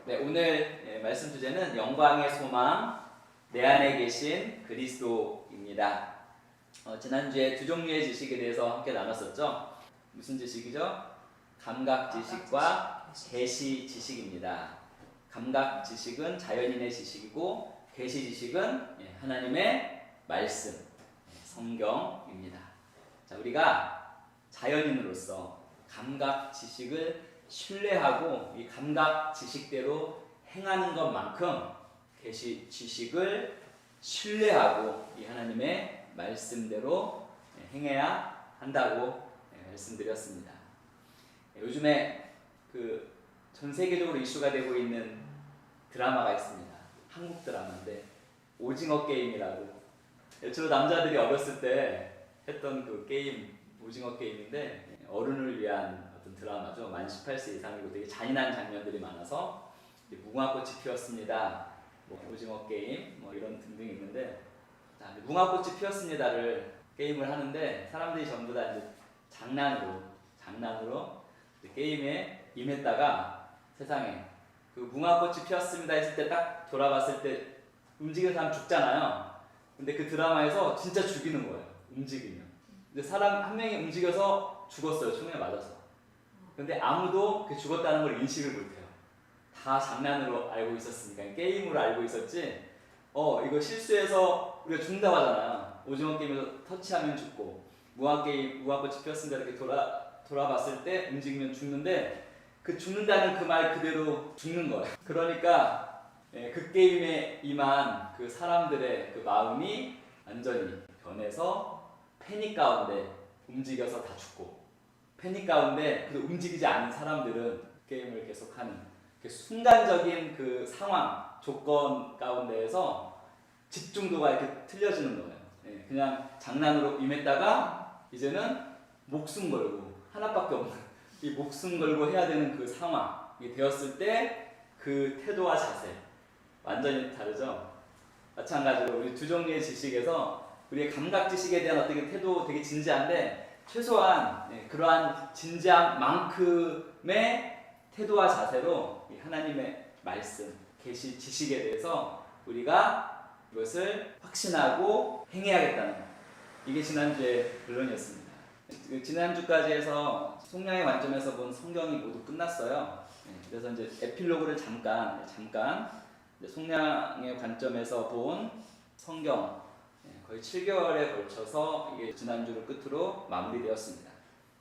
네, 오늘 말씀 주제는 영광의 소망, 내 안에 계신 그리스도입니다. 지난주에 두 종류의 지식에 대해서 함께 나눴었죠. 무슨 지식이죠? 감각 지식과 계시 지식입니다. 감각 지식은 자연인의 지식이고 계시 지식은 하나님의 말씀, 성경입니다. 자, 우리가 자연인으로서 감각 지식을 신뢰하고 이 감각 지식대로 행하는 것만큼 계시 지식을 신뢰하고 이 하나님의 말씀대로 행해야 한다고 말씀드렸습니다. 요즘에 전 세계적으로 이슈가 되고 있는 드라마가 있습니다. 한국 드라마인데 오징어 게임이라고. 주로 남자들이 어렸을 때 했던 그 게임, 오징어 게임인데 어른을 위한 어떤 드라마죠. 만 18세 이상이고 되게 잔인한 장면들이 많아서 무궁화꽃이 피었습니다, 오징어 게임 이런 등등이 있는데, 무궁화꽃이 피었습니다를 게임을 하는데 사람들이 전부 다 이제 장난으로 게임에 임했다가 세상에 그 무궁화꽃이 피었습니다 했을 때 딱 돌아봤을 때 움직이는 사람 죽잖아요. 근데 그 드라마에서 진짜 죽이는 거예요. 움직이면. 근데 사람 한 명이 움직여서 죽었어요. 총에 맞아서. 근데 아무도 그 죽었다는 걸 인식을 못해요. 다 장난으로 알고 있었으니까, 게임으로 알고 있었지. 이거 실수해서 우리가 죽는다고 하잖아요. 오징어 게임에서 터치하면 죽고, 무궁화꽃이 피었습니다 이렇게 돌아봤을 때 움직이면 죽는데, 그 죽는다는 그 말 그대로 죽는 거예요. 그러니까 그 게임에 임한 그 사람들의 그 마음이 완전히 변해서 패닉 가운데 움직여서 다 죽고, 패닉 가운데 움직이지 않은 사람들은 게임을 계속하는 그 순간적인 그 상황, 조건 가운데에서 집중도가 이렇게 틀려지는 거예요. 그냥 장난으로 임했다가 이제는 목숨 걸고, 하나밖에 없는 이 목숨 걸고 해야 되는 그 상황이 되었을 때 그 태도와 자세 완전히 다르죠. 마찬가지로 우리 두 종류의 지식에서 우리의 감각 지식에 대한 어떤 태도 되게 진지한데, 최소한 그러한 진지함만큼의 태도와 자세로 이 하나님의 말씀, 계시 지식에 대해서 우리가 이것을 확신하고 행해야겠다는 것. 이게 지난주의 결론이었습니다. 지난주까지 해서 속량의 관점에서 본 성경이 모두 끝났어요. 그래서 이제 에필로그를 잠깐 속량의 관점에서 본 성경 거의 7개월에 걸쳐서 이게 지난주를 끝으로 마무리되었습니다.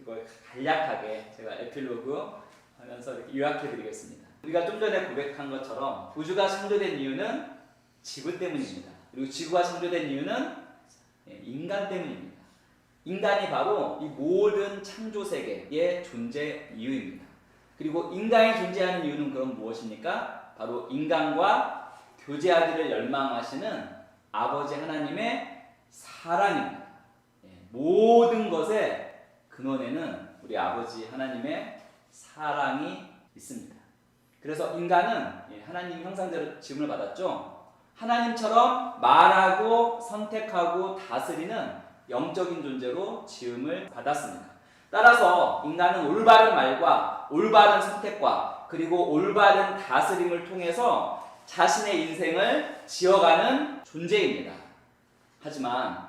이걸 간략하게 제가 에필로그 하면서 이렇게 요약해 드리겠습니다. 우리가 좀 전에 고백한 것처럼 우주가 창조된 이유는 지구 때문입니다. 그리고 지구가 창조된 이유는 인간 때문입니다. 인간이 바로 이 모든 창조 세계의 존재 이유입니다. 그리고 인간이 존재하는 이유는 그럼 무엇입니까? 바로 인간과 교제하기를 열망하시는 아버지 하나님의 사랑입니다. 모든 것의 근원에는 우리 아버지 하나님의 사랑이 있습니다. 그래서 인간은 하나님 형상대로 지음을 받았죠. 하나님처럼 말하고 선택하고 다스리는 영적인 존재로 지음을 받았습니다. 따라서 인간은 올바른 말과 올바른 선택과 그리고 올바른 다스림을 통해서 자신의 인생을 지어가는 존재입니다. 하지만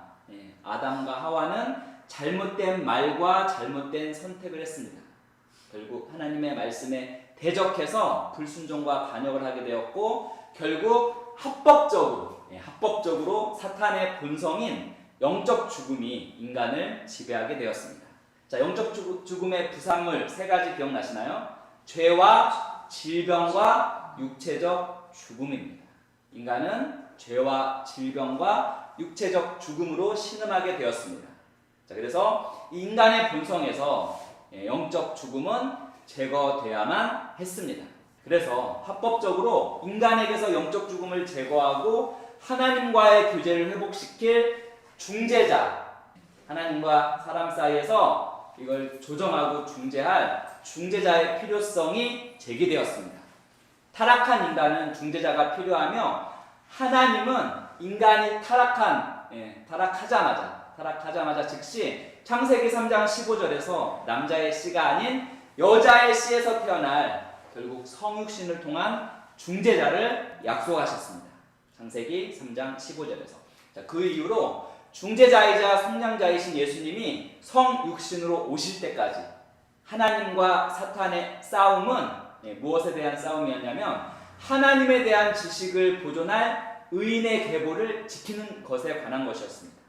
아담과 하와는 잘못된 말과 잘못된 선택을 했습니다. 결국 하나님의 말씀에 대적해서 불순종과 반역을 하게 되었고, 결국 합법적으로 사탄의 본성인 영적 죽음이 인간을 지배하게 되었습니다. 자, 영적 죽음의 부산물 세 가지 기억나시나요? 죄와 질병과 육체적 죽음입니다. 인간은 죄와 질병과 육체적 죽음으로 신음하게 되었습니다. 자, 그래서 이 인간의 본성에서 영적 죽음은 제거되어야만 했습니다. 그래서 합법적으로 인간에게서 영적 죽음을 제거하고 하나님과의 교제를 회복시킬 중재자, 하나님과 사람 사이에서 이걸 조정하고 중재할 중재자의 필요성이 제기되었습니다. 타락한 인간은 중재자가 필요하며, 하나님은 인간이 타락하자마자 즉시 창세기 3장 15절에서 남자의 씨가 아닌 여자의 씨에서 태어날 결국 성육신을 통한 중재자를 약속하셨습니다. 창세기 3장 15절에서. 자, 그 이후로 중재자이자 속량자이신 예수님이 성육신으로 오실 때까지 하나님과 사탄의 싸움은 무엇에 대한 싸움이었냐면 하나님에 대한 지식을 보존할 의인의 계보를 지키는 것에 관한 것이었습니다.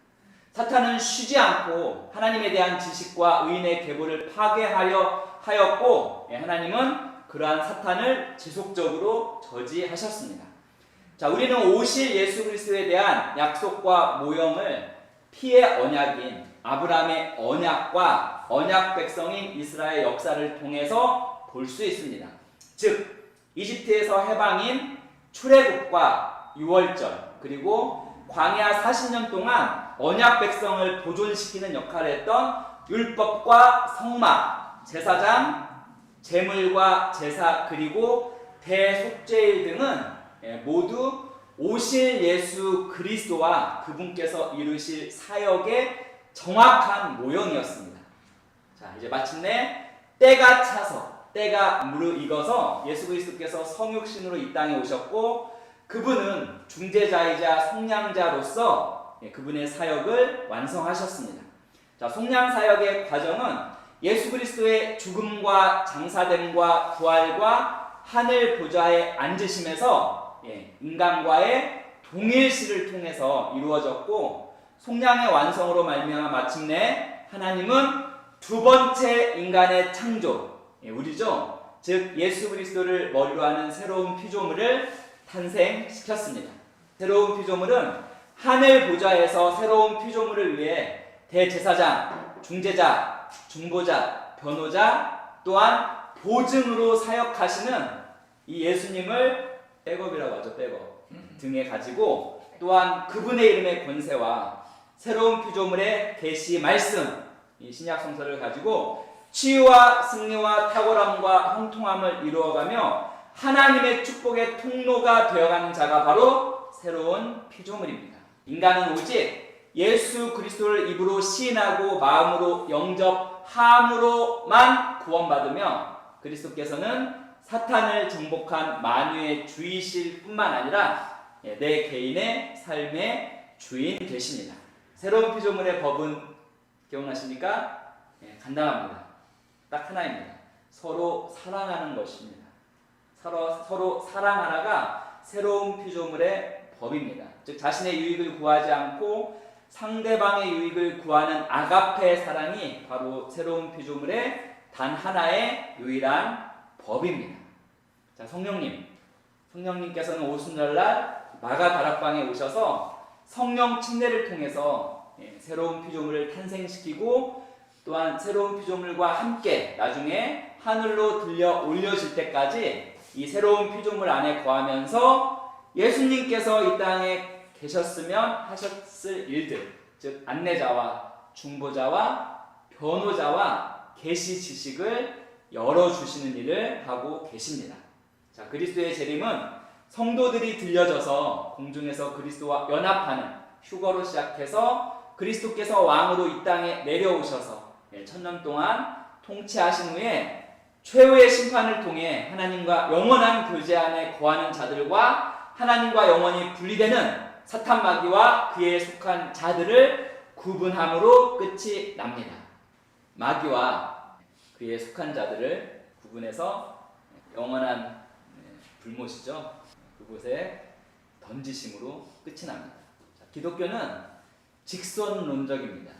사탄은 쉬지 않고 하나님에 대한 지식과 의인의 계보를 파괴하려 하였고 하나님은 그러한 사탄을 지속적으로 저지하셨습니다. 자, 우리는 오실 예수 그리스도에 대한 약속과 모형을 피의 언약인 아브라함의 언약과 언약 백성인 이스라엘 역사를 통해서 볼 수 있습니다. 즉 이집트에서 해방인 출애굽과 유월절 그리고 광야 40년 동안 언약 백성을 보존시키는 역할을 했던 율법과 성막, 제사장, 제물과 제사 그리고 대속죄일 등은 모두 오실 예수 그리스도와 그분께서 이루실 사역의 정확한 모형이었습니다. 자, 이제 마침내 때가 차서 때가 무르익어서 예수 그리스도께서 성육신으로 이 땅에 오셨고 그분은 중재자이자 속량자로서 그분의 사역을 완성하셨습니다. 자, 속량 사역의 과정은 예수 그리스도의 죽음과 장사됨과 부활과 하늘 보좌에 앉으심에서 인간과의 동일시를 통해서 이루어졌고 속량의 완성으로 말미암아 마침내 하나님은 두 번째 인간의 창조, 우리죠. 즉 예수 그리스도를 머리로 하는 새로운 피조물을 탄생시켰습니다. 새로운 피조물은 하늘 보좌에서 새로운 피조물을 위해 대제사장, 중재자, 중보자, 변호자 또한 보증으로 사역하시는 이 예수님을 백업이라고 하죠. 백업 등에 가지고 또한 그분의 이름의 권세와 새로운 피조물의 계시 말씀 이 신약 성서를 가지고 치유와 승리와 탁월함과 형통함을 이루어가며 하나님의 축복의 통로가 되어가는 자가 바로 새로운 피조물입니다. 인간은 오직 예수 그리스도를 입으로 시인하고 마음으로 영접함으로만 구원받으며 그리스도께서는 사탄을 정복한 만유의 주이실 뿐만 아니라 내 개인의 삶의 주인 되십니다. 새로운 피조물의 법은 기억나십니까? 간단합니다. 딱 하나입니다. 서로 사랑하는 것입니다. 서로 사랑하라가 새로운 피조물의 법입니다. 즉 자신의 유익을 구하지 않고 상대방의 유익을 구하는 아가페 사랑이 바로 새로운 피조물의 단 하나의 유일한 법입니다. 자, 성령님께서는 오순절날 마가 다락방에 오셔서 성령 침례를 통해서 새로운 피조물을 탄생시키고 또한 새로운 피조물과 함께 나중에 하늘로 들려 올려질 때까지 이 새로운 피조물 안에 거하면서 예수님께서 이 땅에 계셨으면 하셨을 일들, 즉 안내자와 중보자와 변호자와 계시 지식을 열어주시는 일을 하고 계십니다. 자, 그리스도의 재림은 성도들이 들려져서 공중에서 그리스도와 연합하는 휴거로 시작해서 그리스도께서 왕으로 이 땅에 내려오셔서 1000년 동안 통치하신 후에 최후의 심판을 통해 하나님과 영원한 교제 안에 거하는 자들과 하나님과 영원히 분리되는 사탄 마귀와 그에 속한 자들을 구분함으로 끝이 납니다. 마귀와 그에 속한 자들을 구분해서 영원한 불못이죠. 그곳에 던지심으로 끝이 납니다. 자, 기독교는 직선론적입니다.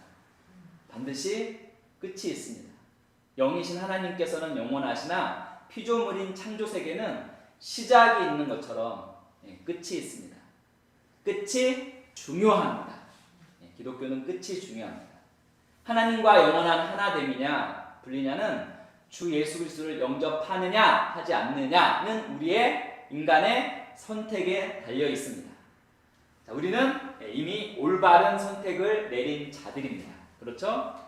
반드시 끝이 있습니다. 영이신 하나님께서는 영원하시나 피조물인 창조세계는 시작이 있는 것처럼 끝이 있습니다. 끝이 중요합니다. 기독교는 끝이 중요합니다. 하나님과 영원한 하나됨이냐 분리냐는 주 예수 그리스도를 영접하느냐 하지 않느냐는 우리의 인간의 선택에 달려 있습니다. 자, 우리는 이미 올바른 선택을 내린 자들입니다. 그렇죠?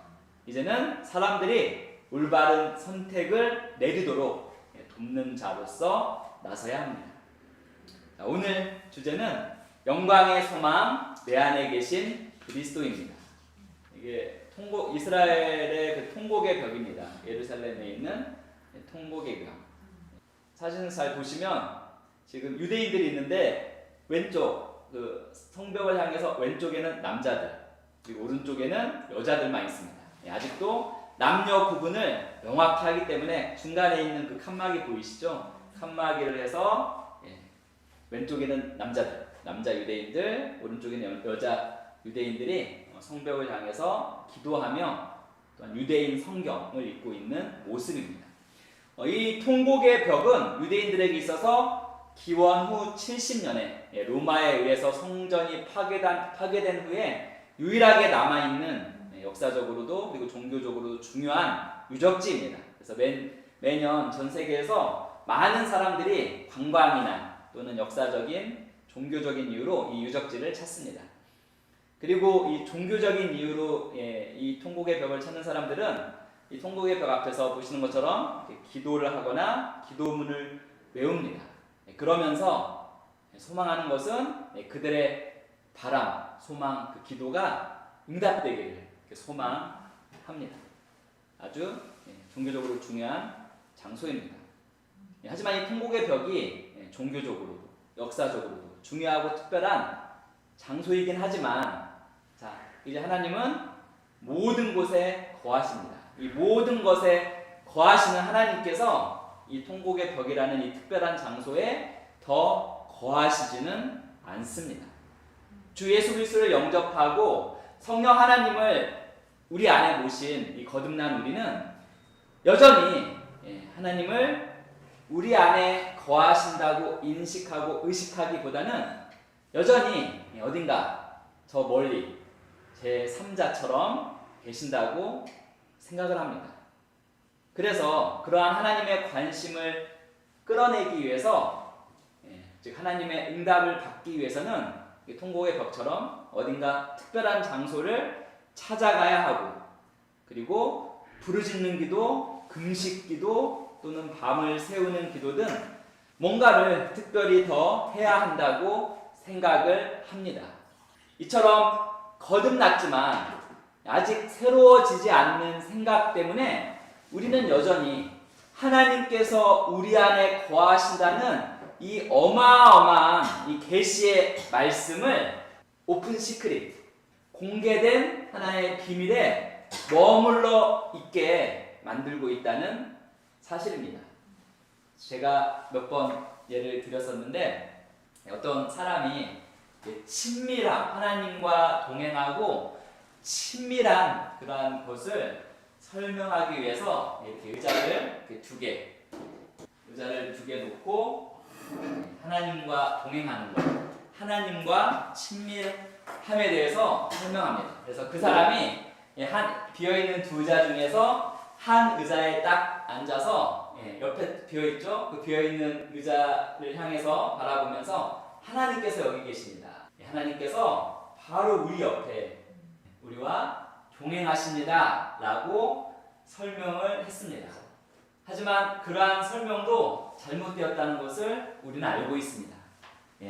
이제는 사람들이 올바른 선택을 내리도록 돕는 자로서 나서야 합니다. 자, 오늘 주제는 영광의 소망 내 안에 계신 그리스도입니다. 이게 이스라엘의 그 통곡의 벽입니다. 예루살렘에 있는 통곡의 벽. 사진을 잘 보시면 지금 유대인들이 있는데 왼쪽 그 성벽을 향해서 왼쪽에는 남자들 그리고 오른쪽에는 여자들만 있습니다. 아직도 남녀 구분을 명확히 하기 때문에 중간에 있는 그 칸막이 보이시죠? 칸막이를 해서 왼쪽에는 남자들, 남자 유대인들, 오른쪽에는 여자 유대인들이 성벽을 향해서 기도하며 또한 유대인 성경을 읽고 있는 모습입니다. 이 통곡의 벽은 유대인들에게 있어서 기원 후 70년에 로마에 의해서 성전이 파괴된 후에 유일하게 남아있는 역사적으로도 그리고 종교적으로도 중요한 유적지입니다. 그래서 매년 전 세계에서 많은 사람들이 관광이나 또는 역사적인 종교적인 이유로 이 유적지를 찾습니다. 그리고 이 종교적인 이유로 이 통곡의 벽을 찾는 사람들은 이 통곡의 벽 앞에서 보시는 것처럼 기도를 하거나 기도문을 외웁니다. 그러면서 소망하는 것은 그들의 바람, 소망, 그 기도가 응답되기를 소망합니다. 아주 종교적으로 중요한 장소입니다. 하지만 이 통곡의 벽이 종교적으로도 역사적으로도 중요하고 특별한 장소이긴 하지만 자, 이제 하나님은 모든 곳에 거하십니다. 이 모든 것에 거하시는 하나님께서 이 통곡의 벽이라는 이 특별한 장소에 더 거하시지는 않습니다. 주 예수 그리스도를 영접하고 성령 하나님을 우리 안에 모신 이 거듭난 우리는 여전히 하나님을 우리 안에 거하신다고 인식하고 의식하기보다는 여전히 어딘가 저 멀리 제 3자처럼 계신다고 생각을 합니다. 그래서 그러한 하나님의 관심을 끌어내기 위해서 즉 하나님의 응답을 받기 위해서는 통곡의 벽처럼 어딘가 특별한 장소를 찾아가야 하고 그리고 부르짖는 기도, 금식 기도 또는 밤을 새우는 기도 등 뭔가를 특별히 더 해야 한다고 생각을 합니다. 이처럼 거듭났지만 아직 새로워지지 않는 생각 때문에 우리는 여전히 하나님께서 우리 안에 거하신다는 이 어마어마한 이 계시의 말씀을 오픈 시크릿, 공개된 하나의 비밀에 머물러 있게 만들고 있다는 사실입니다. 제가 몇 번 예를 드렸었는데 어떤 사람이 친밀함, 하나님과 동행하고 친밀한 그러한 것을 설명하기 위해서 이렇게 의자를 두 개 놓고 하나님과 동행하는 것, 하나님과 친밀함에 대해서 설명합니다. 그래서 그 사람이 비어있는 두 의자 중에서 한 의자에 딱 앉아서 옆에 비어있죠? 그 비어있는 의자를 향해서 바라보면서 하나님께서 여기 계십니다. 하나님께서 바로 우리 옆에 우리와 동행하십니다 라고 설명을 했습니다. 하지만 그러한 설명도 잘못되었다는 것을 우리는 알고 있습니다.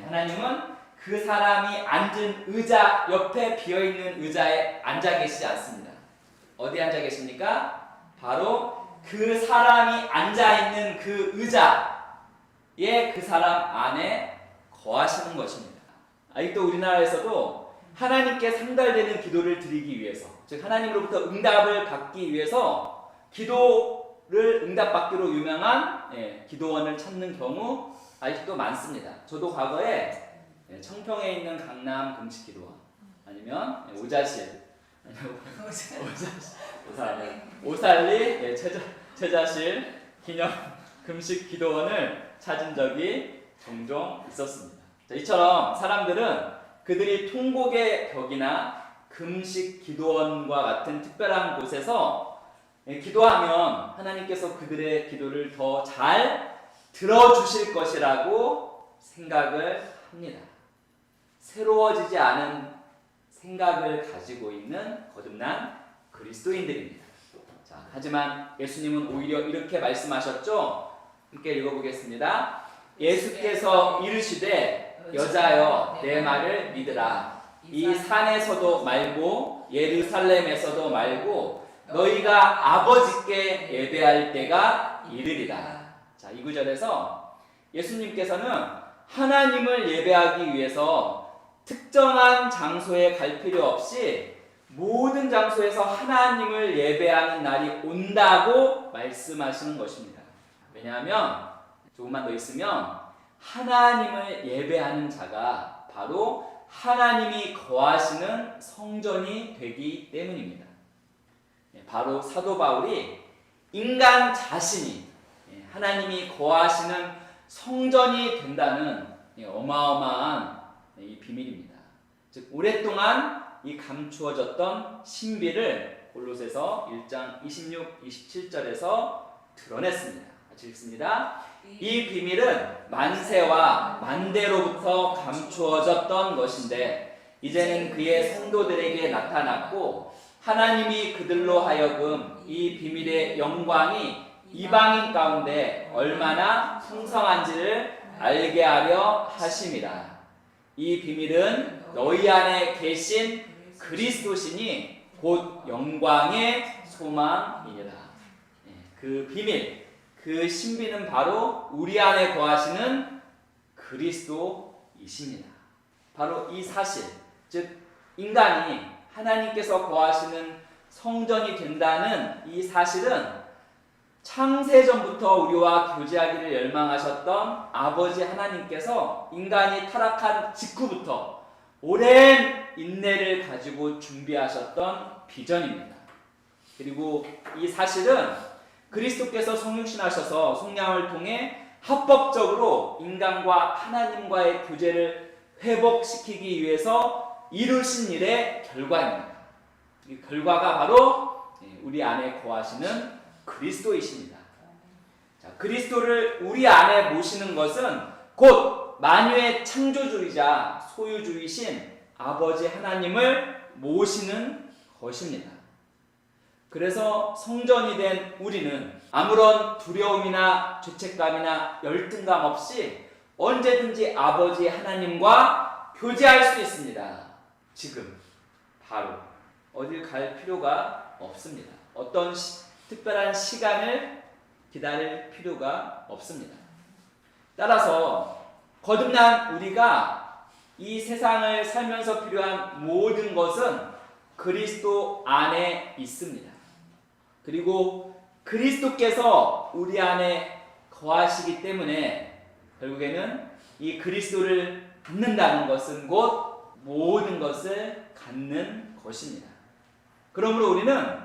하나님은 그 사람이 앉은 의자 옆에 비어있는 의자에 앉아 계시지 않습니다. 어디 앉아 계십니까? 바로 그 사람이 앉아있는 그 의자에 그 사람 안에 거하시는 것입니다. 아직도 우리나라에서도 하나님께 상달되는 기도를 드리기 위해서, 즉 하나님으로부터 응답을 받기 위해서 기도를 응답받기로 유명한 기도원을 찾는 경우 아직도 많습니다. 저도 과거에 청평에 있는 강남 금식기도원 아니면 오자실 오살리 최자실 기념 금식기도원을 찾은 적이 종종 있었습니다. 이처럼 사람들은 그들이 통곡의 벽이나 금식 기도원과 같은 특별한 곳에서 기도하면 하나님께서 그들의 기도를 더 잘 들어주실 것이라고 생각을 합니다. 새로워지지 않은 생각을 가지고 있는 거듭난 그리스도인들입니다. 자, 하지만 예수님은 오히려 이렇게 말씀하셨죠? 함께 읽어보겠습니다. 예수께서 이르시되 여자여 내 말을 믿으라. 이 산에서도 말고 예루살렘에서도 말고 너희가 아버지께 예배할 때가 이르리라. 자, 이 구절에서 예수님께서는 하나님을 예배하기 위해서 특정한 장소에 갈 필요 없이 모든 장소에서 하나님을 예배하는 날이 온다고 말씀하시는 것입니다. 왜냐하면 조금만 더 있으면 하나님을 예배하는 자가 바로 하나님이 거하시는 성전이 되기 때문입니다. 바로 사도 바울이 인간 자신이 하나님이 거하시는 성전이 된다는 어마어마한 이 비밀입니다. 즉 오랫동안 이 감추어졌던 신비를 골로새서 1장 26, 27절에서 드러냈습니다. 같이 읽습니다. 이 비밀은 만세와 만대로부터 감추어졌던 것인데 이제는 그의 성도들에게 나타났고 하나님이 그들로 하여금 이 비밀의 영광이 이방인 가운데 얼마나 풍성한지를 알게 하려 하심이라. 이 비밀은 너희 안에 계신 그리스도시니 곧 영광의 소망이니라. 그 비밀, 그 신비는 바로 우리 안에 거하시는 그리스도이십니다. 바로 이 사실, 즉 인간이 하나님께서 거하시는 성전이 된다는 이 사실은 창세전부터 우리와 교제하기를 열망하셨던 아버지 하나님께서 인간이 타락한 직후부터 오랜 인내를 가지고 준비하셨던 비전입니다. 그리고 이 사실은 그리스도께서 성육신하셔서 속량을 통해 합법적으로 인간과 하나님과의 교제를 회복시키기 위해서 이루신 일의 결과입니다. 이 결과가 바로 우리 안에 거하시는 그리스도이십니다. 자, 그리스도를 우리 안에 모시는 것은 곧 만유의 창조주이자 소유주이신 아버지 하나님을 모시는 것입니다. 그래서 성전이 된 우리는 아무런 두려움이나 죄책감이나 열등감 없이 언제든지 아버지 하나님과 교제할 수 있습니다. 지금 바로 어딜 갈 필요가 없습니다. 어떤 특별한 시간을 기다릴 필요가 없습니다. 따라서 거듭난 우리가 이 세상을 살면서 필요한 모든 것은 그리스도 안에 있습니다. 그리고 그리스도께서 우리 안에 거하시기 때문에 결국에는 이 그리스도를 갖는다는 것은 곧 모든 것을 갖는 것입니다. 그러므로 우리는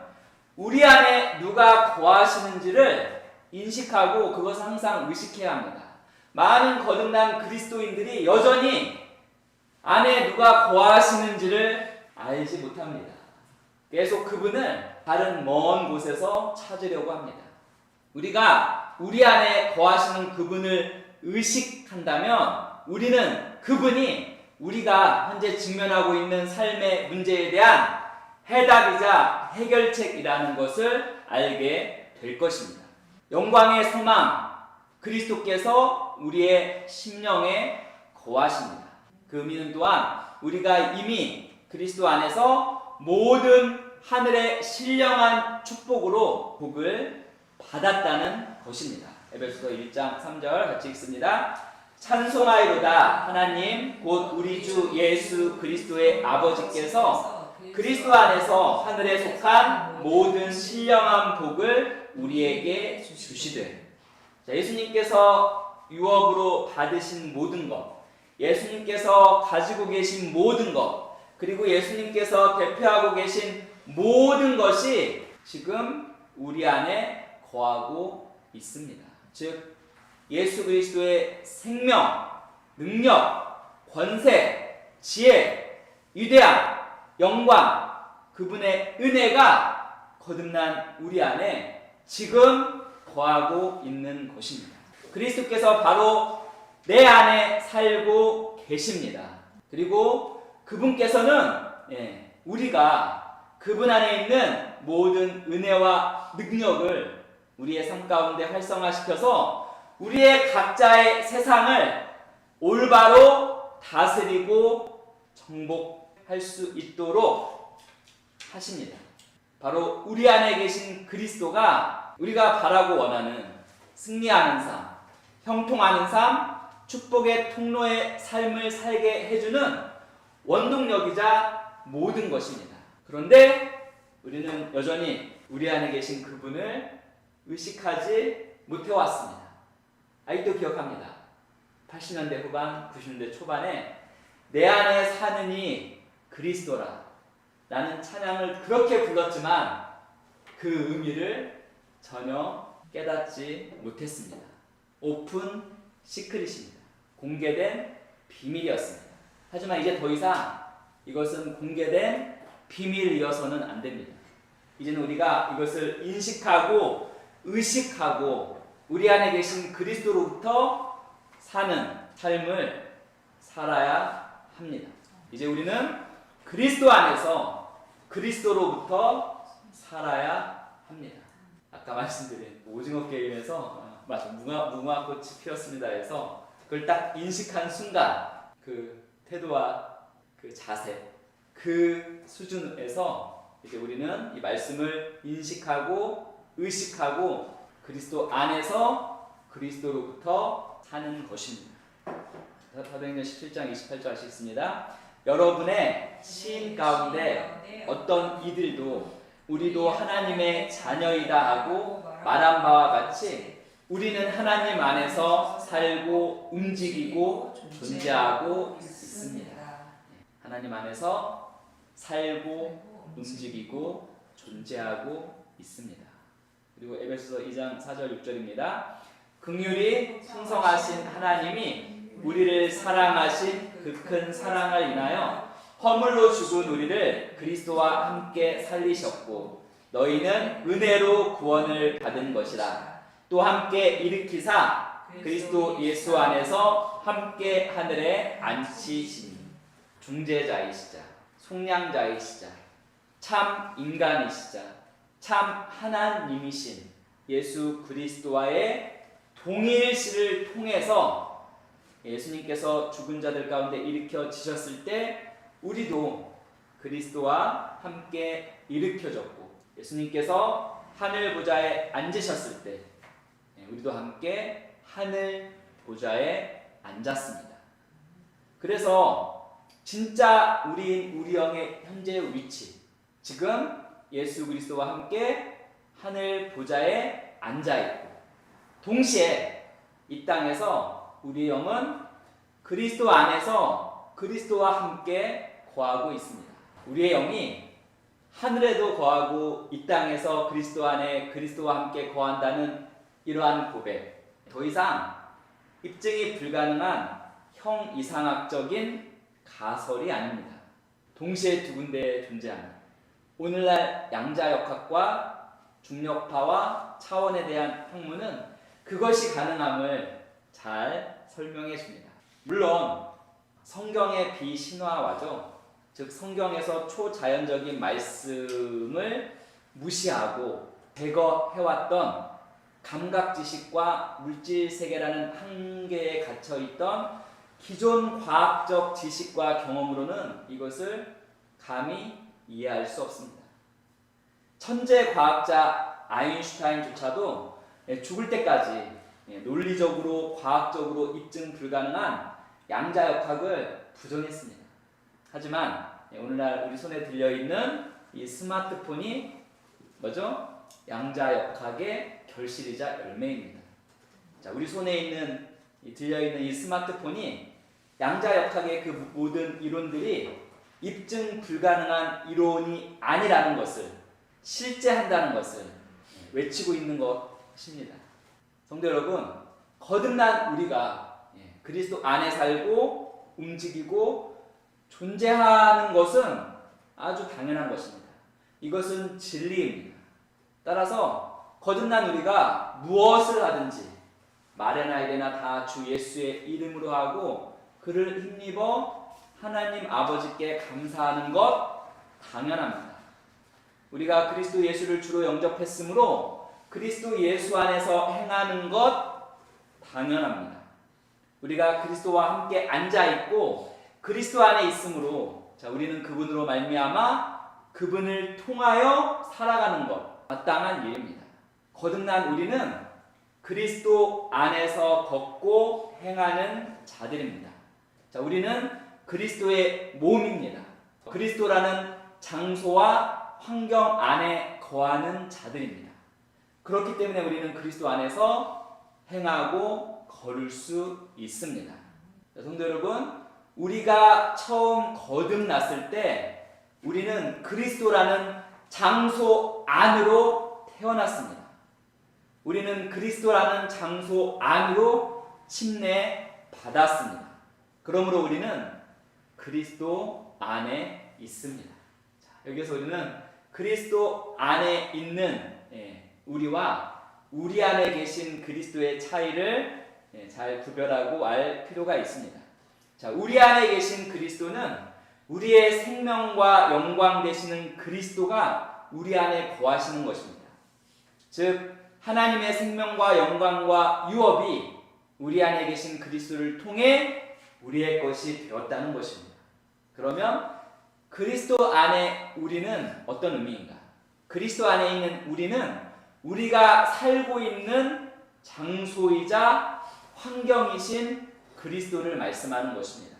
우리 안에 누가 거하시는지를 인식하고 그것을 항상 의식해야 합니다. 많은 거듭난 그리스도인들이 여전히 안에 누가 거하시는지를 알지 못합니다. 계속 그분을 다른 먼 곳에서 찾으려고 합니다. 우리가 우리 안에 거하시는 그분을 의식한다면 우리는 그분이 우리가 현재 직면하고 있는 삶의 문제에 대한 해답이자 해결책이라는 것을 알게 될 것입니다. 영광의 소망, 그리스도께서 우리의 심령에 거하십니다. 그 의미는 또한 우리가 이미 그리스도 안에서 모든 하늘의 신령한 축복으로 복을 받았다는 것입니다. 에베소서 1장 3절 같이 읽습니다. 찬송하이로다 하나님 곧 우리 주 예수 그리스도의 아버지께서 그리스도 안에서 하늘에 속한 모든 신령한 복을 우리에게 주시되. 자, 예수님께서 유업으로 받으신 모든 것, 예수님께서 가지고 계신 모든 것, 그리고 예수님께서 대표하고 계신 모든 것이 지금 우리 안에 거하고 있습니다. 즉 예수 그리스도의 생명, 능력, 권세, 지혜, 위대함, 영광, 그분의 은혜가 거듭난 우리 안에 지금 거하고 있는 것입니다. 그리스도께서 바로 내 안에 살고 계십니다. 그리고 그분께서는 우리가 그분 안에 있는 모든 은혜와 능력을 우리의 삶 가운데 활성화시켜서 우리의 각자의 세상을 올바로 다스리고 정복할 수 있도록 하십니다. 바로 우리 안에 계신 그리스도가 우리가 바라고 원하는 승리하는 삶, 형통하는 삶, 축복의 통로의 삶을 살게 해주는 원동력이자 모든 것입니다. 그런데 우리는 여전히 우리 안에 계신 그분을 의식하지 못해왔습니다. 아직도 기억합니다. 80년대 후반, 90년대 초반에 내 안에 사는 이 그리스도라 라는 찬양을 그렇게 불렀지만 그 의미를 전혀 깨닫지 못했습니다. 오픈 시크릿입니다. 공개된 비밀이었습니다. 하지만 이제 더 이상 이것은 공개된 비밀이어서는 안 됩니다. 이제는 우리가 이것을 인식하고 의식하고 우리 안에 계신 그리스도로부터 사는 삶을 살아야 합니다. 이제 우리는 그리스도 안에서 그리스도로부터 살아야 합니다. 아까 말씀드린 오징어 게임에서 무궁화꽃이 피었습니다 해서 그걸 딱 인식한 순간 그 태도와 그 자세, 그 수준에서 이제 우리는 이 말씀을 인식하고 의식하고 그리스도 안에서 그리스도로부터 사는 것입니다. 사도행전 17장 28절 하시겠습니다. 여러분의 시인 가운데 어떤 이들도 우리도 하나님의 자녀이다 하고 말한 바와 같이 우리는 하나님 안에서 살고 움직이고 존재하고 있습니다. 하나님 안에서 살고 움직이고 존재하고 있습니다. 그리고 에베소서 2장 4절 6절입니다. 긍휼히 풍성하신 하나님이 우리를 사랑하신 그 큰 사랑을 인하여 허물로 죽은 우리를 그리스도와 함께 살리셨고 너희는 은혜로 구원을 받은 것이라. 또 함께 일으키사 그리스도 예수 안에서 함께 하늘에 앉히시니 중재자이시자 속량자이시자 참 인간이시자 참 하나님이신 예수 그리스도와의 동일시를 통해서 예수님께서 죽은 자들 가운데 일으켜지셨을 때 우리도 그리스도와 함께 일으켜졌고 예수님께서 하늘 보좌에 앉으셨을 때 우리도 함께 하늘 보좌에 앉았습니다. 그래서 진짜 우리 영의 현재의 위치, 지금 예수 그리스도와 함께 하늘 보좌에 앉아있고 동시에 이 땅에서 우리 영은 그리스도 안에서 그리스도와 함께 거하고 있습니다. 우리의 영이 하늘에도 거하고 이 땅에서 그리스도 안에 그리스도와 함께 거한다는 이러한 고백, 더 이상 입증이 불가능한 형이상학적인 가설이 아닙니다. 동시에 두 군데에 존재하는 오늘날 양자역학과 중력파와 차원에 대한 학문은 그것이 가능함을 잘 설명해 줍니다. 물론 성경의 비신화화죠. 즉 성경에서 초자연적인 말씀을 무시하고 제거해왔던 감각지식과 물질세계라는 한계에 갇혀있던 기존 과학적 지식과 경험으로는 이것을 감히 이해할 수 없습니다. 천재 과학자 아인슈타인조차도 죽을 때까지 논리적으로 과학적으로 입증 불가능한 양자역학을 부정했습니다. 하지만 오늘날 우리 손에 들려있는 이 스마트폰이 뭐죠? 양자역학의 결실이자 열매입니다. 자, 우리 손에 있는 들려있는 이 스마트폰이 양자역학의 그 모든 이론들이 입증 불가능한 이론이 아니라는 것을 실제한다는 것을 외치고 있는 것입니다. 성도 여러분, 거듭난 우리가 그리스도 안에 살고 움직이고 존재하는 것은 아주 당연한 것입니다. 이것은 진리입니다. 따라서 거듭난 우리가 무엇을 하든지 말에나 이래나 다 주 예수의 이름으로 하고 그를 힘입어 하나님 아버지께 감사하는 것 당연합니다. 우리가 그리스도 예수를 주로 영접했으므로 그리스도 예수 안에서 행하는 것 당연합니다. 우리가 그리스도와 함께 앉아있고 그리스도 안에 있으므로 우리는 그분으로 말미암아 그분을 통하여 살아가는 것 마땅한 일입니다. 거듭난 우리는 그리스도 안에서 걷고 행하는 자들입니다. 자, 우리는 그리스도의 몸입니다. 그리스도라는 장소와 환경 안에 거하는 자들입니다. 그렇기 때문에 우리는 그리스도 안에서 행하고 걸을 수 있습니다. 자, 성도 여러분, 우리가 처음 거듭났을 때 우리는 그리스도라는 장소 안으로 태어났습니다. 우리는 그리스도라는 장소 안으로 침례받았습니다. 그러므로 우리는 그리스도 안에 있습니다. 자, 여기서 우리는 그리스도 안에 있는 우리와 우리 안에 계신 그리스도의 차이를 잘 구별하고 알 필요가 있습니다. 자, 우리 안에 계신 그리스도는 우리의 생명과 영광 되시는 그리스도가 우리 안에 거하시는 것입니다. 즉 하나님의 생명과 영광과 유업이 우리 안에 계신 그리스도를 통해 우리의 것이 되었다는 것입니다. 그러면 그리스도 안에 우리는 어떤 의미인가? 그리스도 안에 있는 우리는 우리가 살고 있는 장소이자 환경이신 그리스도를 말씀하는 것입니다.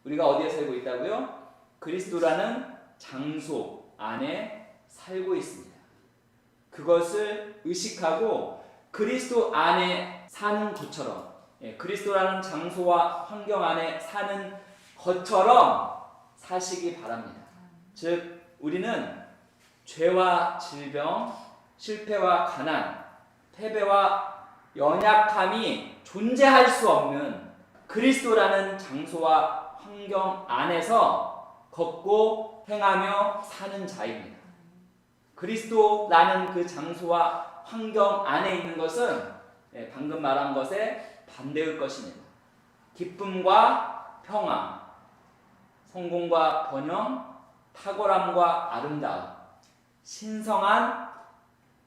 우리가 어디에 살고 있다고요? 그리스도라는 장소 안에 살고 있습니다. 그것을 의식하고 그리스도 안에 사는 것처럼, 그리스도라는 장소와 환경 안에 사는 것처럼 사시기 바랍니다. 즉 우리는 죄와 질병, 실패와 가난, 패배와 연약함이 존재할 수 없는 그리스도라는 장소와 환경 안에서 걷고 행하며 사는 자입니다. 그리스도라는 그 장소와 환경 안에 있는 것은 방금 말한 것의 반대일 것입니다. 기쁨과 평화, 성공과 번영, 탁월함과 아름다움, 신성한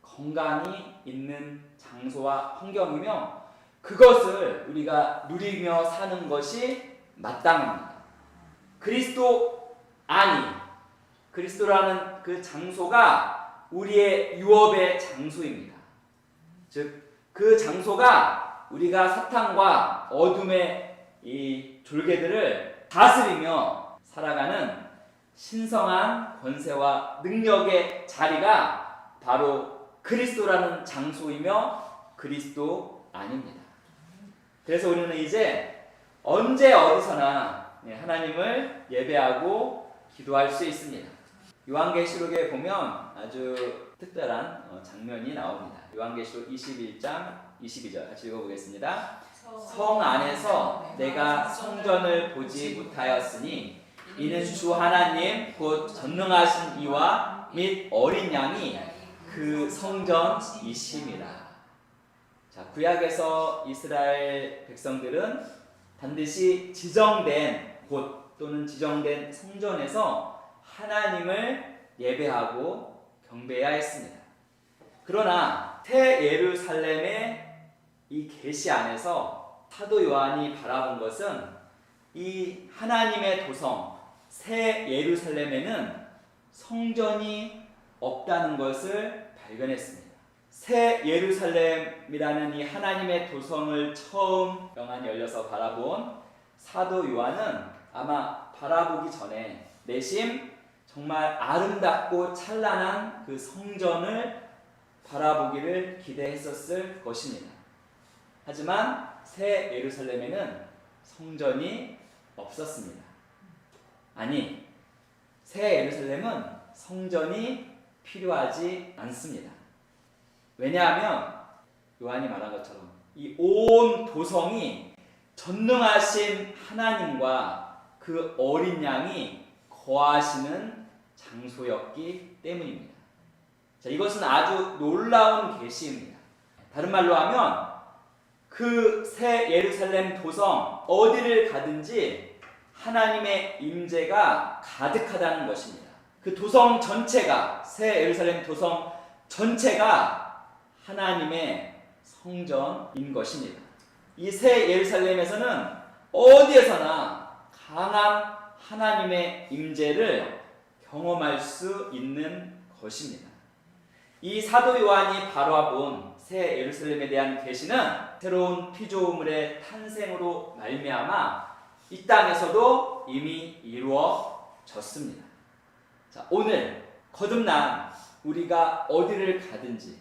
건강이 있는 장소와 환경이며 그것을 우리가 누리며 사는 것이 마땅합니다. 그리스도 안이, 그리스도라는 그 장소가 우리의 유업의 장소입니다. 즉 그 장소가 우리가 사탄과 어둠의 이 졸개들을 다스리며 살아가는 신성한 권세와 능력의 자리가 바로 그리스도라는 장소이며 그리스도 안입니다. 그래서 우리는 이제 언제 어디서나 하나님을 예배하고 기도할 수 있습니다. 요한계시록에 보면 아주 특별한 장면이 나옵니다. 요한계시록 21장 22절 같이 읽어보겠습니다. 성 안에서 내가 성전을 보지 못하였으니 이는 주 하나님 곧 전능하신 이와 및 어린 양이 그 성전이심이라. 자, 구약에서 이스라엘 백성들은 반드시 지정된 곳 또는 지정된 성전에서 하나님을 예배하고 경배해야 했습니다. 그러나 새 예루살렘의 이 계시 안에서 사도 요한이 바라본 것은 이 하나님의 도성 새 예루살렘에는 성전이 없다는 것을 발견했습니다. 새 예루살렘이라는 이 하나님의 도성을 처음 영안이 열려서 바라본 사도 요한은 아마 바라보기 전에 내심 정말 아름답고 찬란한 그 성전을 바라보기를 기대했었을 것입니다. 하지만 새 예루살렘에는 성전이 없었습니다. 아니, 새 예루살렘은 성전이 필요하지 않습니다. 왜냐하면 요한이 말한 것처럼 이 온 도성이 전능하신 하나님과 그 어린 양이 거하시는 장소였기 때문입니다. 자, 이것은 아주 놀라운 계시입니다. 다른 말로 하면 그 새 예루살렘 도성 어디를 가든지 하나님의 임재가 가득하다는 것입니다. 그 도성 전체가 새 예루살렘 도성 전체가 하나님의 성전인 것입니다. 이 새 예루살렘에서는 어디에서나 강한 하나님의 임재를 경험할 수 있는 것입니다. 이 사도 요한이 바라본 새 예루살렘에 대한 계시는 새로운 피조물의 탄생으로 말미암아 이 땅에서도 이미 이루어졌습니다. 자, 오늘 거듭난 우리가 어디를 가든지,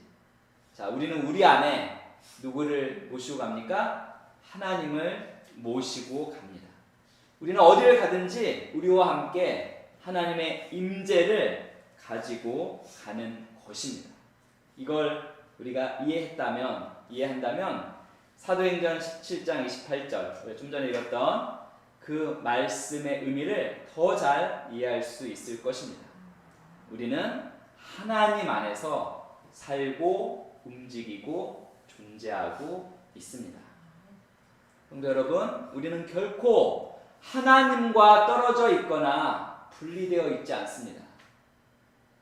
자, 우리는 우리 안에 누구를 모시고 갑니까? 하나님을 모시고 갑니다. 우리는 어디를 가든지 우리와 함께 하나님의 임재를 가지고 가는 것입니다. 이걸 우리가 이해한다면 사도행전 17장 28절, 좀 전에 읽었던 그 말씀의 의미를 더 잘 이해할 수 있을 것입니다. 우리는 하나님 안에서 살고 움직이고 존재하고 있습니다. 성도 여러분, 우리는 결코 하나님과 떨어져 있거나 분리되어 있지 않습니다.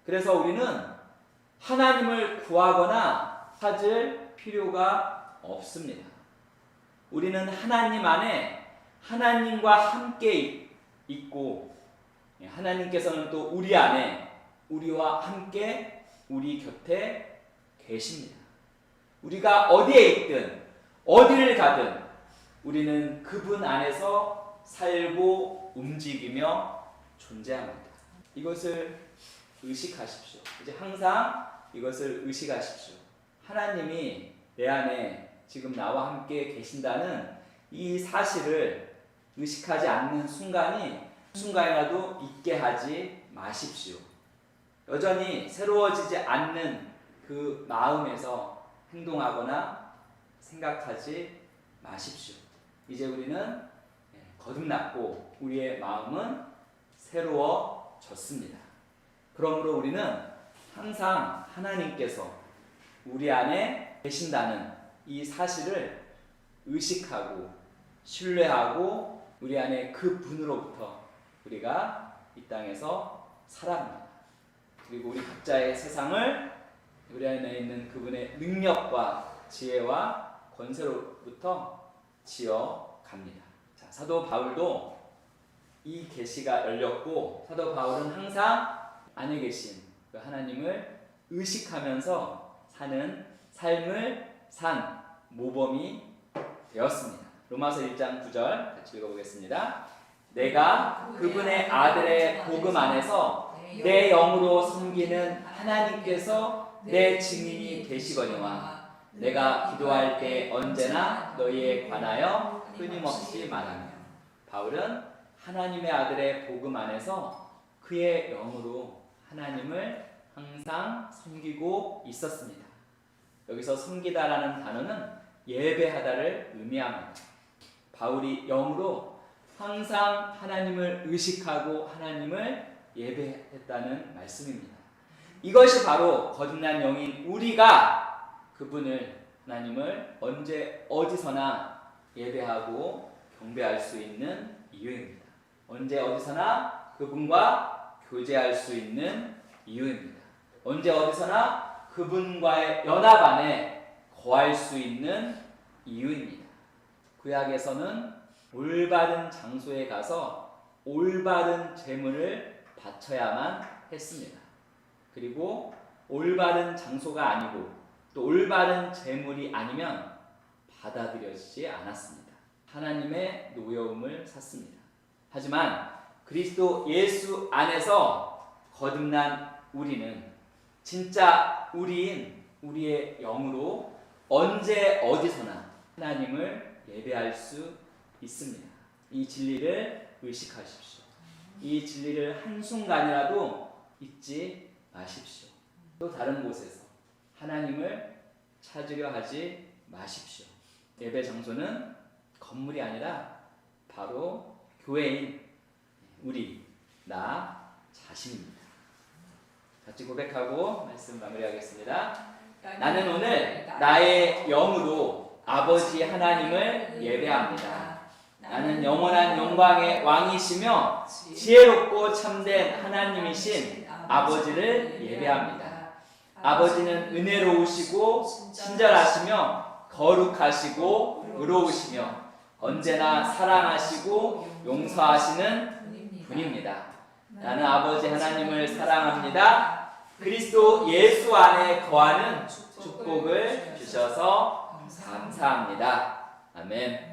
그래서 우리는 하나님을 구하거나 찾을 필요가 없습니다. 우리는 하나님 안에 하나님과 함께 있고, 하나님께서는 또 우리 안에 우리와 함께 우리 곁에 계십니다. 우리가 어디에 있든 어디를 가든 우리는 그분 안에서 살고 움직이며 존재합니다. 이것을 의식하십시오. 이제 항상 이것을 의식하십시오. 하나님이 내 안에 지금 나와 함께 계신다는 이 사실을 의식하지 않는 순간이라도 있게 하지 마십시오. 여전히 새로워지지 않는 그 마음에서 행동하거나 생각하지 마십시오. 이제 우리는 거듭났고 우리의 마음은 새로워졌습니다. 그러므로 우리는 항상 하나님께서 우리 안에 계신다는 이 사실을 의식하고 신뢰하고 우리 안에 그 분으로부터 우리가 이 땅에서 살아갑니다. 그리고 우리 각자의 세상을 우리 안에 있는 그분의 능력과 지혜와 권세로부터 지어갑니다. 자, 사도 바울도 이 계시가 열렸고, 사도 바울은 항상 안에 계신 그 하나님을 의식하면서 사는 삶을 산 모범이 되었습니다. 로마서 1장 9절 같이 읽어보겠습니다. 내가 그분의 아들의 복음 안에서 내 영으로 섬기는 하나님께서 내 증인이 되시거니와 내가 기도할 때 언제나 너희에 관하여 끊임없이 말하며. 바울은 하나님의 아들의 복음 안에서 그의 영으로 하나님을 항상 섬기고 있었습니다. 여기서 섬기다라는 단어는 예배하다를 의미합니다. 바울이 영으로 항상 하나님을 의식하고 하나님을 예배했다는 말씀입니다. 이것이 바로 거듭난 영인 우리가 그분을, 하나님을 언제 어디서나 예배하고 경배할 수 있는 이유입니다. 언제 어디서나 그분과 교제할 수 있는 이유입니다. 언제 어디서나 그분과의 연합 안에 거할 수 있는 이유입니다. 구약에서는 올바른 장소에 가서 올바른 제물을 바쳐야만 했습니다. 그리고 올바른 장소가 아니고 또 올바른 제물이 아니면 받아들여지지 않았습니다. 하나님의 노여움을 샀습니다. 하지만 그리스도 예수 안에서 거듭난 우리는 진짜 우리인 우리의 영으로 언제 어디서나 하나님을 예배할 수 있습니다. 이 진리를 의식하십시오. 이 진리를 한순간이라도 잊지 마십시오. 또 다른 곳에서 하나님을 찾으려 하지 마십시오. 예배 장소는 건물이 아니라 바로 교회인 우리, 나 자신입니다. 같이 고백하고 말씀 마무리하겠습니다. 나는 오늘 나의 영으로 아버지 하나님을 예배합니다. 나는 영원한 영광의 왕이시며 지혜롭고 참된 하나님이신 아버지를 예배합니다. 아버지는 은혜로우시고 친절하시며 거룩하시고 의로우시며 언제나 사랑하시고 용서하시는 분입니다. 나는 아버지 하나님을 사랑합니다. 그리스도 예수 안에 거하는 축복을 주셔서 감사합니다. 아멘.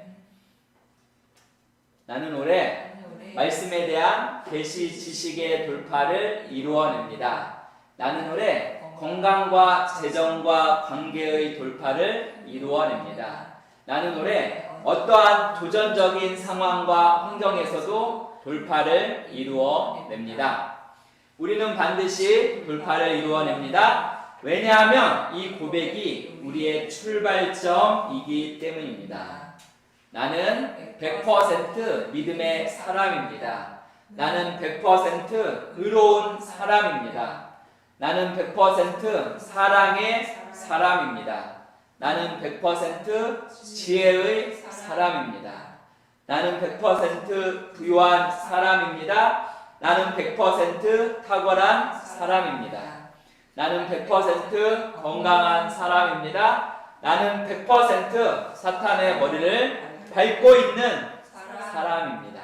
나는 올해 말씀에 대한 계시 지식의 돌파를 이루어냅니다. 나는 올해 건강과 재정과 관계의 돌파를 이루어냅니다. 나는 올해 어떠한 도전적인 상황과 환경에서도 돌파를 이루어냅니다. 우리는 반드시 돌파를 이루어냅니다. 왜냐하면 이 고백이 우리의 출발점이기 때문입니다. 나는 100% 믿음의 사람입니다. 나는 100% 의로운 사람입니다. 나는 100% 사랑의 사람입니다. 나는 100% 지혜의 사람입니다. 나는 100% 부유한 사람입니다. 나는 100% 탁월한 사람입니다. 나는 100% 건강한 사람입니다. 나는 100% 사탄의 머리를 밟고 있는 사람입니다.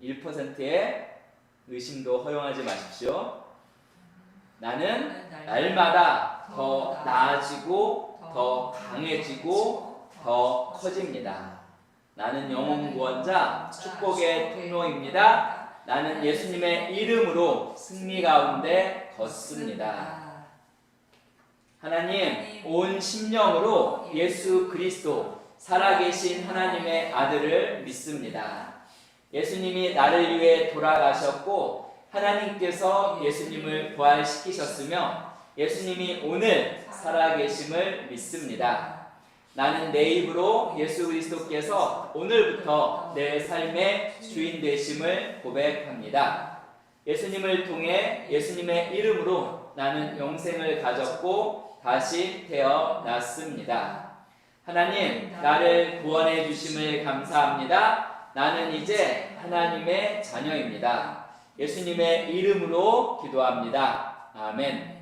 1%의 의심도 허용하지 마십시오. 나는 날마다 더 나아지고 더 강해지고 더 커집니다. 나는 영혼 구원자 축복의 통로입니다. 나는 예수님의 이름으로 승리 가운데 걷습니다. 하나님, 온 심령으로 예수 그리스도 살아계신 하나님의 아들을 믿습니다. 예수님이 나를 위해 돌아가셨고 하나님께서 예수님을 부활시키셨으며 예수님이 오늘 살아계심을 믿습니다. 나는 내 입으로 예수 그리스도께서 오늘부터 내 삶의 주인 되심을 고백합니다. 예수님을 통해 예수님의 이름으로 나는 영생을 가졌고 다시 태어났습니다. 하나님, 나를 구원해 주심을 감사합니다. 나는 이제 하나님의 자녀입니다. 예수님의 이름으로 기도합니다. 아멘.